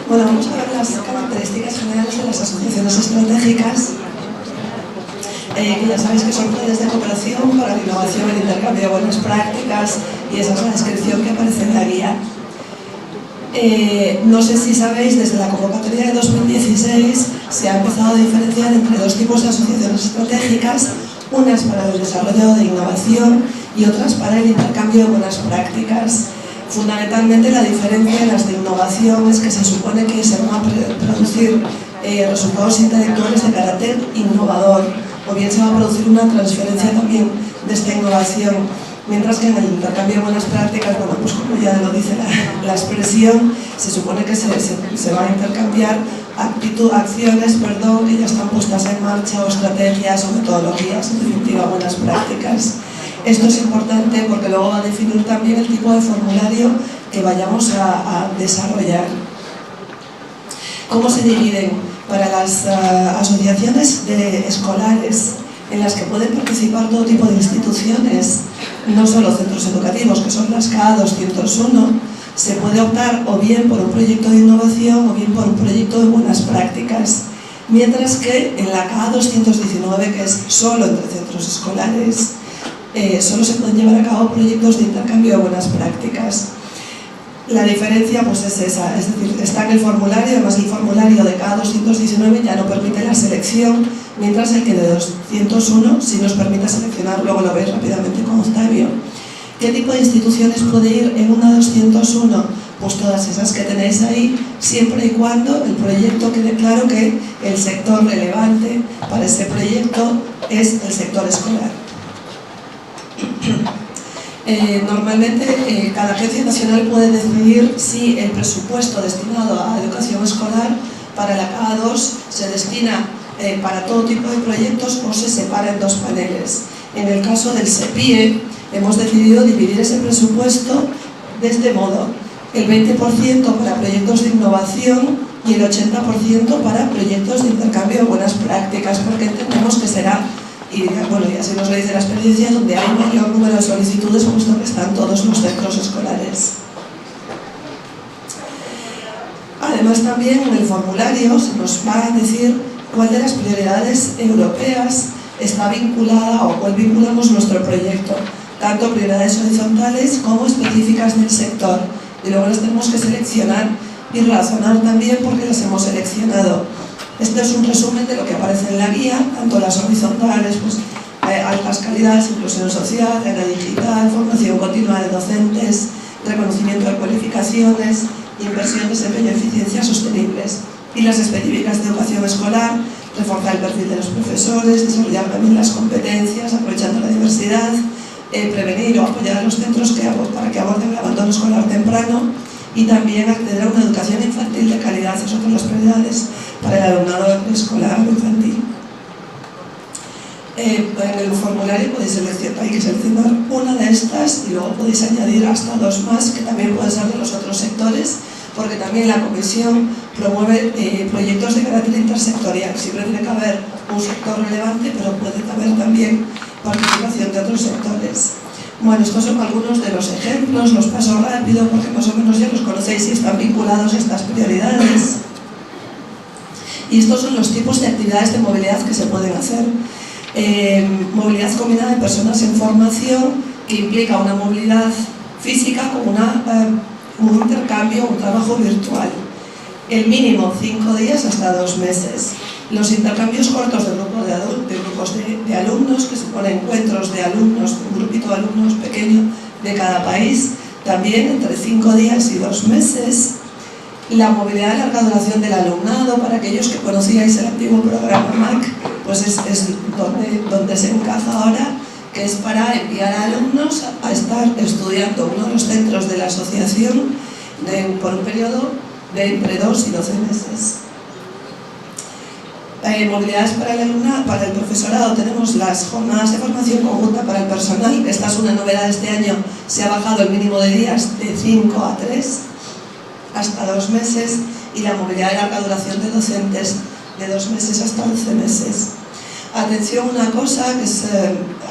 Bueno, vamos a ver las características generales de las asociaciones estratégicas, que ya sabéis que son redes de cooperación para la innovación, el intercambio de buenas prácticas, y esa es la descripción que aparece en la guía. No sé si sabéis, desde la convocatoria de 2016 se ha empezado a diferenciar entre dos tipos de asociaciones estratégicas, unas para el desarrollo de innovación y otras para el intercambio de buenas prácticas. Fundamentalmente la diferencia en las de innovación es que se supone que se van a producir resultados intelectuales de carácter innovador, o bien se va a producir una transferencia también de esta innovación, mientras que en el intercambio de buenas prácticas, bueno, pues como ya lo dice la expresión, se supone que se va a intercambiar acciones que ya están puestas en marcha, o estrategias o metodologías, en definitiva buenas prácticas. Esto es importante porque luego va a definir también el tipo de formulario que vayamos a desarrollar. ¿Cómo se dividen? Para las asociaciones escolares, en las que pueden participar todo tipo de instituciones, no solo centros educativos, que son las KA 201, se puede optar o bien por un proyecto de innovación o bien por un proyecto de buenas prácticas, mientras que en la KA 219, que es solo entre centros escolares, solo se pueden llevar a cabo proyectos de intercambio de buenas prácticas. La diferencia pues es esa, es decir, está en el formulario, además el formulario de KA 219 ya no permite la selección, mientras el que de 201 sí nos permite seleccionar, luego lo veis rápidamente con Octavio. ¿Qué tipo de instituciones puede ir en una 201? Pues todas esas que tenéis ahí, siempre y cuando el proyecto quede claro que el sector relevante para ese proyecto es el sector escolar. Normalmente cada agencia nacional puede decidir si el presupuesto destinado a educación escolar para la KA2 se destina para todo tipo de proyectos o se separa en dos paneles. En el caso del SEPIE hemos decidido dividir ese presupuesto de este modo: el 20% para proyectos de innovación y el 80% para proyectos de intercambio de buenas prácticas, porque entendemos que será, y bueno, y así nos lo dice la experiencia, donde hay mayor número de solicitudes, puesto que están todos los centros escolares. Además, también en el formulario se nos va a decir cuál de las prioridades europeas está vinculada o cuál vinculamos nuestro proyecto, tanto prioridades horizontales como específicas del sector. Y luego las tenemos que seleccionar y razonar también por qué las hemos seleccionado. Este es un resumen de lo que aparece en la guía, tanto las horizontales, pues, altas calidades, inclusión social, era digital, formación continua de docentes, reconocimiento de cualificaciones, inversión, desempeño y eficiencia sostenibles. Y las específicas de educación escolar, reforzar el perfil de los profesores, desarrollar también las competencias, aprovechando la diversidad, prevenir o apoyar a los centros para que aborden el abandono escolar temprano, y también acceder a una educación infantil de calidad. Esas son las prioridades para el alumnado escolar o infantil. En el formulario hay que seleccionar una de estas y luego podéis añadir hasta dos más, que también pueden ser de los otros sectores, porque también la Comisión promueve proyectos de carácter intersectorial. Siempre tiene que haber un sector relevante, pero puede haber también participación de otros sectores. Bueno, estos son algunos de los ejemplos, los paso rápido porque más o menos ya los conocéis y están vinculados a estas prioridades. Y estos son los tipos de actividades de movilidad que se pueden hacer. Movilidad combinada de personas en formación, que implica una movilidad física con un intercambio, un trabajo virtual. El mínimo 5 días hasta 2 meses. Los intercambios cortos de grupos de alumnos, que suponen encuentros de alumnos, un grupito de alumnos pequeño de cada país, también entre 5 días y 2 meses. La movilidad de larga duración del alumnado, para aquellos que conocíais el antiguo programa MAC, pues es donde se encaja ahora, que es para enviar a alumnos a estar estudiando uno de los centros de la asociación por un periodo de entre 2 y 12 meses. Movilidades para el alumnado, para el profesorado, tenemos las jornadas de formación conjunta para el personal. Esta es una novedad de este año, se ha bajado el mínimo de días de 5 a 3 hasta 2 meses, y la movilidad de larga duración de docentes de 2 meses hasta 11 meses. Atención, una cosa que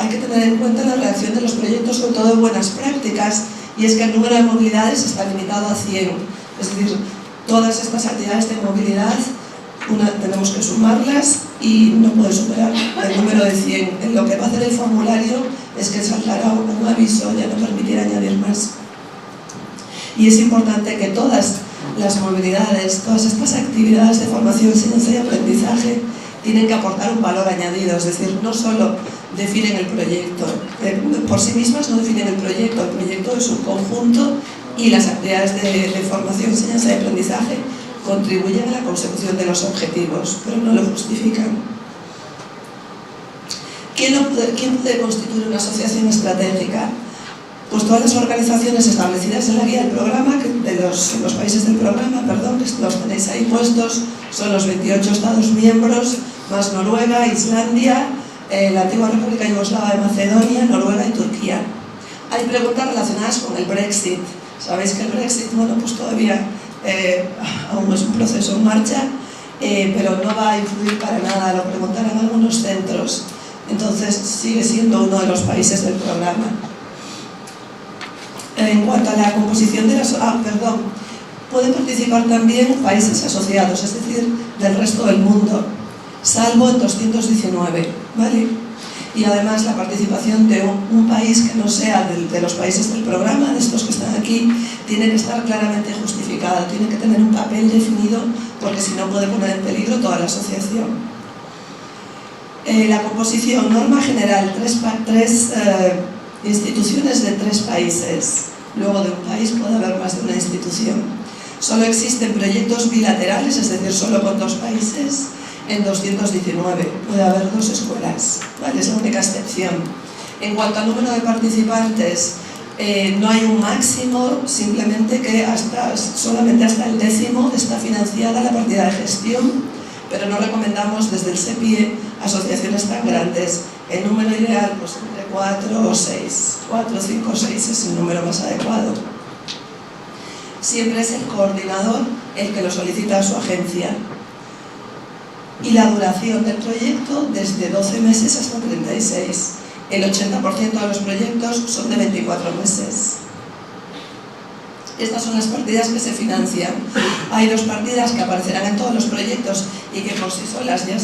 hay que tener en cuenta la redacción de los proyectos, sobre todo de buenas prácticas, y es que el número de movilidades está limitado a 100. Es decir, Todas estas actividades de movilidad tenemos que sumarlas y no puede superar el número de 100. Lo que va a hacer el formulario es que saltará un aviso, ya no permitirá añadir más. Y es importante que todas las movilidades, todas estas actividades de formación, enseñanza y aprendizaje tienen que aportar un valor añadido, es decir, no solo definen el proyecto, por sí mismas no definen el proyecto es un conjunto y las actividades de formación, enseñanza y aprendizaje contribuyen a la consecución de los objetivos, pero no lo justifican. ¿Quién puede constituir una asociación estratégica? Pues todas las organizaciones establecidas en la guía del programa, de los países del programa, perdón, que los tenéis ahí puestos, son los 28 Estados miembros, más Noruega, Islandia, la antigua República Yugoslava de Macedonia, Noruega y Turquía. Hay preguntas relacionadas con el Brexit. Sabéis que el Brexit, bueno, pues todavía aún es un proceso en marcha, pero no va a influir para nada, lo preguntarán algunos centros. Entonces sigue siendo uno de los países del programa. En cuanto a la composición de las... pueden participar también países asociados, es decir, del resto del mundo, salvo en 219, ¿vale? Y además la participación de un país que no sea de los países del programa, de estos que están aquí, tiene que estar claramente justificada, tiene que tener un papel definido, porque si no puede poner en peligro toda la asociación. La composición, norma general, tres instituciones de 3 países. Luego de un país puede haber más de una institución. Solo existen proyectos bilaterales, es decir, solo con 2 países, en 219. Puede haber 2 escuelas, ¿vale? Es la única excepción. En cuanto al número de participantes, no hay un máximo, simplemente que solamente hasta el 10º está financiada la partida de gestión, pero no recomendamos desde el SEPIE asociaciones tan grandes. El número ideal, pues entre 4 o 6, 4, 5 o 6 es el número más adecuado. Siempre es el coordinador el que lo solicita a su agencia. Y la duración del proyecto desde 12 meses hasta 36. El 80% de los proyectos son de 24 meses. Estas son las partidas que se financian. Hay 2 partidas que aparecerán en todos los proyectos y que por sí solas ya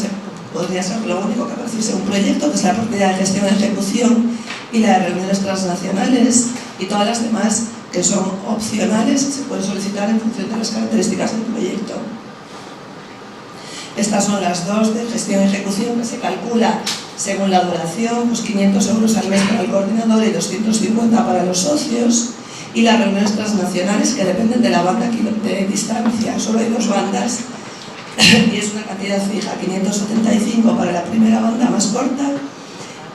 podría ser lo único que apareciese en un proyecto, que es la partida de gestión y ejecución y la de reuniones transnacionales, y todas las demás que son opcionales se pueden solicitar en función de las características del proyecto. Estas son las 2 de gestión y ejecución, que se calcula según la duración, pues 500 euros al mes para el coordinador y 250 para los socios, y las reuniones transnacionales, que dependen de la banda de distancia. Solo hay 2 bandas y es una cantidad fija, 575 para la primera banda más corta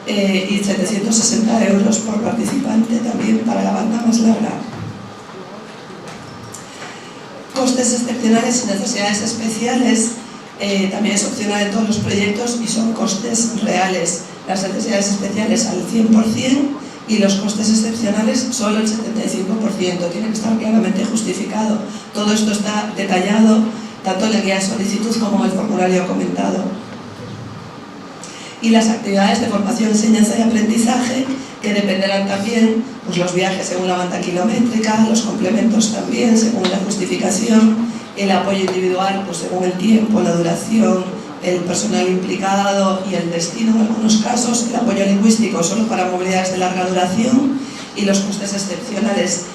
y 760 euros por participante también para la banda más larga. Costes excepcionales y necesidades especiales también es opcional en todos los proyectos y son costes reales. Las necesidades especiales al 100% y los costes excepcionales solo el 75%. Tiene que estar claramente justificado. Todo esto está detallado tanto en la guía de solicitud como en el formulario comentado. Y las actividades de formación, enseñanza y aprendizaje, que dependerán también, pues los viajes según la banda kilométrica, los complementos también según la justificación, el apoyo individual pues según el tiempo, la duración, el personal implicado y el destino en algunos casos, el apoyo lingüístico solo para movilidades de larga duración y los costes excepcionales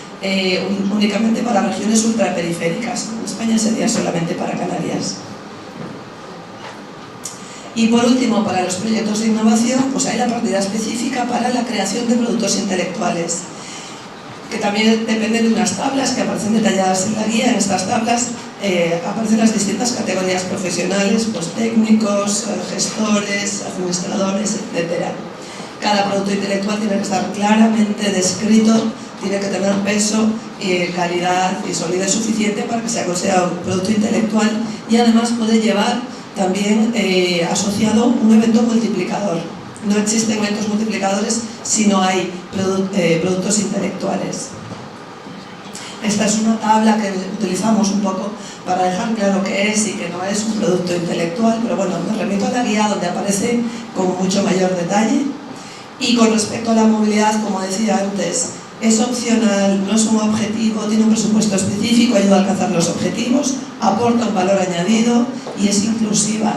únicamente para regiones ultraperiféricas. En España sería solamente para Canarias. Y por último, para los proyectos de innovación, pues hay la partida específica para la creación de productos intelectuales, que también dependen de unas tablas que aparecen detalladas en la guía. En estas tablas aparecen las distintas categorías profesionales, pues técnicos, gestores, administradores, etc. Cada producto intelectual tiene que estar claramente descrito, tiene que tener peso, calidad y solidez suficiente para que sea considerado un producto intelectual, y además puede llevar también asociado un evento multiplicador. No existen eventos multiplicadores si no hay productos intelectuales. Esta es una tabla que utilizamos un poco para dejar claro qué es y que no es un producto intelectual, pero bueno, me remito a la guía donde aparece con mucho mayor detalle. Y con respecto a la movilidad, como decía antes, es opcional, no es un objetivo, tiene un presupuesto específico, ayuda a alcanzar los objetivos, aporta un valor añadido y es inclusiva.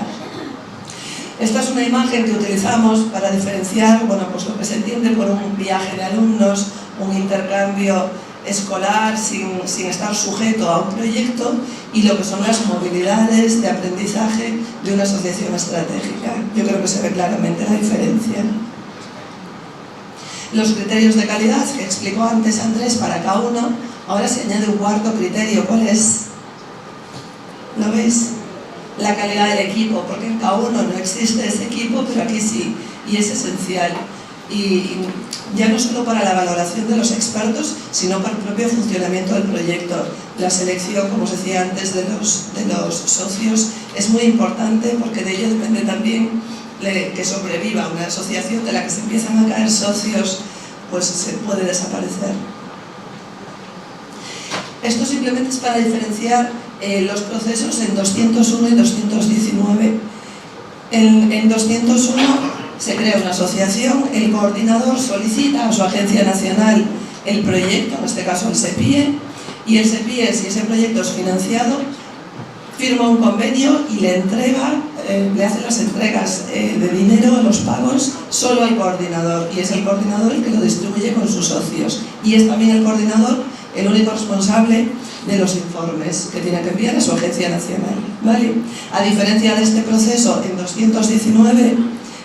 Esta es una imagen que utilizamos para diferenciar, bueno, pues lo que se entiende por un viaje de alumnos, un intercambio escolar sin estar sujeto a un proyecto, y lo que son las movilidades de aprendizaje de una asociación estratégica. Yo creo que se ve claramente la diferencia. Los criterios de calidad que explicó antes Andrés para cada uno, ahora se añade un cuarto criterio. ¿Cuál es? ¿Lo veis? La calidad del equipo, porque en cada uno no existe ese equipo, pero aquí sí, y es esencial. Y ya no solo para la valoración de los expertos, sino para el propio funcionamiento del proyecto. La selección, como os decía antes, de los socios es muy importante, porque de ello depende también que sobreviva una asociación de la que se empiezan a caer socios, pues se puede desaparecer. Esto simplemente es para diferenciar los procesos en 201 y 219. En 201 se crea una asociación, el coordinador solicita a su agencia nacional el proyecto, en este caso el SEPIE, y el SEPIE, si ese proyecto es financiado, firma un convenio y le entrega, le hace las entregas de dinero, los pagos, solo al coordinador, y es el coordinador el que lo distribuye con sus socios, y es también el coordinador el único responsable de los informes que tiene que enviar a su agencia nacional, ¿vale? A diferencia de este proceso, en 219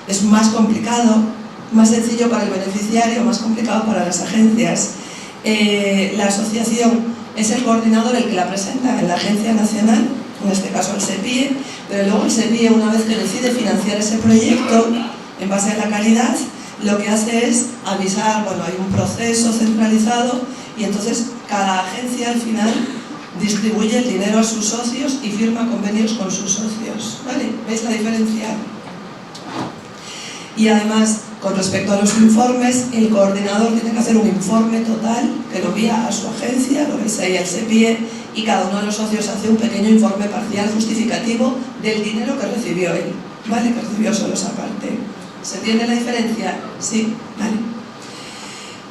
es más complicado, más sencillo para el beneficiario, más complicado para las agencias. La asociación es el coordinador el que la presenta en la agencia nacional, en este caso el SEPIE, pero luego el SEPIE, una vez que decide financiar ese proyecto en base a la calidad, lo que hace es avisar, bueno, hay un proceso centralizado, y entonces cada agencia al final distribuye el dinero a sus socios y firma convenios con sus socios, ¿vale? ¿Veis la diferencia? Y además, con respecto a los informes, el coordinador tiene que hacer un informe total que lo envía a su agencia, lo veis ahí al SEPIE, y cada uno de los socios hace un pequeño informe parcial justificativo del dinero que recibió él, ¿vale? Que recibió solo esa parte. ¿Se entiende la diferencia? Sí, vale.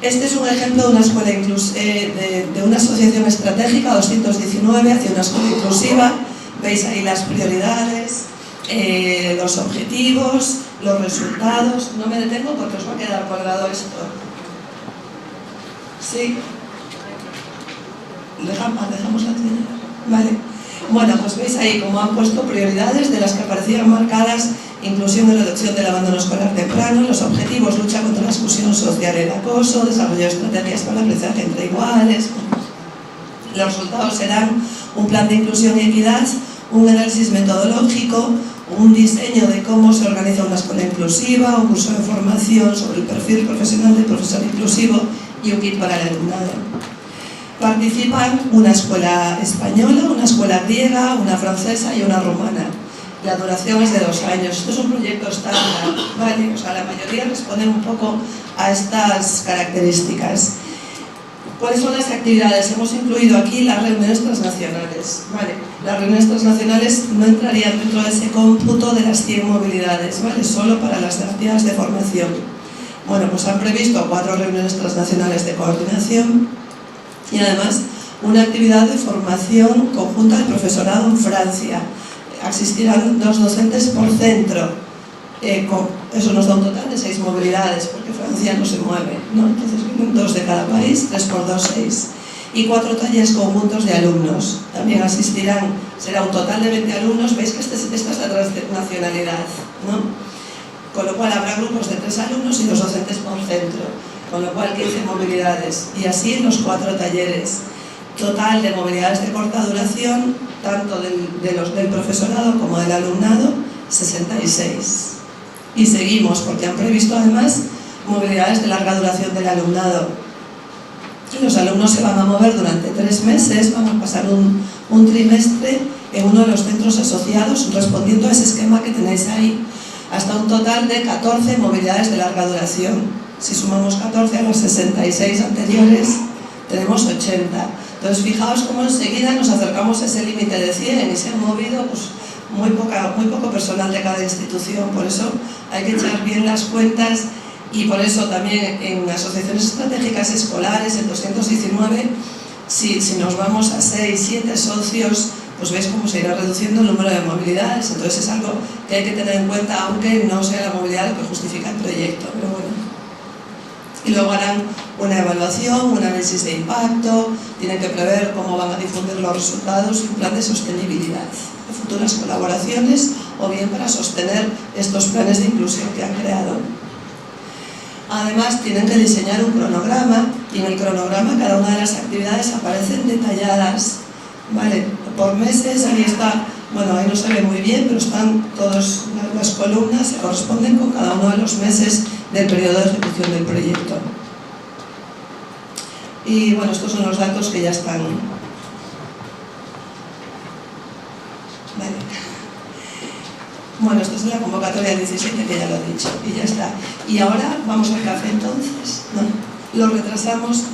Este es un ejemplo de una escuela de una asociación estratégica, 219, hacia una escuela inclusiva. Veis ahí las prioridades, los objetivos, los resultados. No me detengo porque os va a quedar colgado esto. ¿Sí? Dejamos la trinidad. Vale. Bueno, pues veis ahí cómo han puesto prioridades de las que aparecían marcadas: inclusión y reducción del abandono escolar temprano, los objetivos: lucha contra la exclusión social y el acoso, desarrollo de estrategias para el aprendizaje entre iguales. Los resultados serán un plan de inclusión y equidad, un análisis metodológico, un diseño de cómo se organiza una escuela inclusiva, un curso de formación sobre el perfil profesional del profesor inclusivo y un kit para el alumnado. Participan una escuela española, una escuela griega, una francesa y una rumana. La duración es de 2 años. Esto es un proyecto estándar, ¿vale? O sea, la mayoría responden un poco a estas características. ¿Cuáles son las actividades? Hemos incluido aquí las reuniones transnacionales, ¿vale? Las reuniones transnacionales no entrarían dentro de ese cómputo de las 100 movilidades, ¿vale? Solo para las actividades de formación. Bueno, pues han previsto 4 reuniones transnacionales de coordinación y además una actividad de formación conjunta del profesorado en Francia. Asistirán 2 docentes por centro. Eso nos da un total de 6 movilidades, porque Francia no se mueve, ¿no? Entonces vienen 2 de cada país, 3 por 2, 6. Y 4 talleres conjuntos de alumnos. También asistirán, será un total de 20 alumnos. Veis que esta es la transnacionalidad, ¿no? Con lo cual habrá grupos de 3 alumnos y 2 docentes por centro, con lo cual 15 movilidades. Y así en los 4 talleres. Total de movilidades de corta duración, tanto del profesorado como del alumnado, 66. Y seguimos, porque han previsto además movilidades de larga duración del alumnado. Los alumnos se van a mover durante 3 meses, van a pasar un trimestre en uno de los centros asociados, respondiendo a ese esquema que tenéis ahí, hasta un total de 14 movilidades de larga duración. Si sumamos 14 a los 66 anteriores, tenemos 80. Entonces, fijaos cómo enseguida nos acercamos a ese límite de 100 y se han movido pues, muy poco personal de cada institución. Por eso hay que echar bien las cuentas Y por eso también en asociaciones estratégicas escolares, el 219, si nos vamos a 6, 7 socios, pues veis cómo se irá reduciendo el número de movilidades. Entonces es algo que hay que tener en cuenta, aunque no sea la movilidad lo que justifica el proyecto. Pero bueno. Y luego harán una evaluación, un análisis de impacto, tienen que prever cómo van a difundir los resultados y un plan de sostenibilidad de futuras colaboraciones o bien para sostener estos planes de inclusión que han creado. Además, tienen que diseñar un cronograma y en el cronograma cada una de las actividades aparecen detalladas, ¿vale? Por meses. Ahí está, bueno, ahí no se ve muy bien, pero están todas las columnas, se corresponden con cada uno de los meses del periodo de ejecución del proyecto. Y bueno, estos son los datos que ya están. Vale. Bueno, esto es la convocatoria del 17, que ya lo he dicho, y ya está. Y ahora vamos al café entonces, ¿no? Lo retrasamos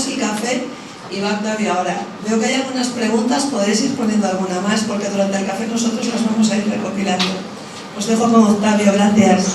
el café y va Octavio ahora. Veo que hay algunas preguntas, podéis ir poniendo alguna más, porque durante el café nosotros las vamos a ir recopilando. Os dejo con Octavio, gracias.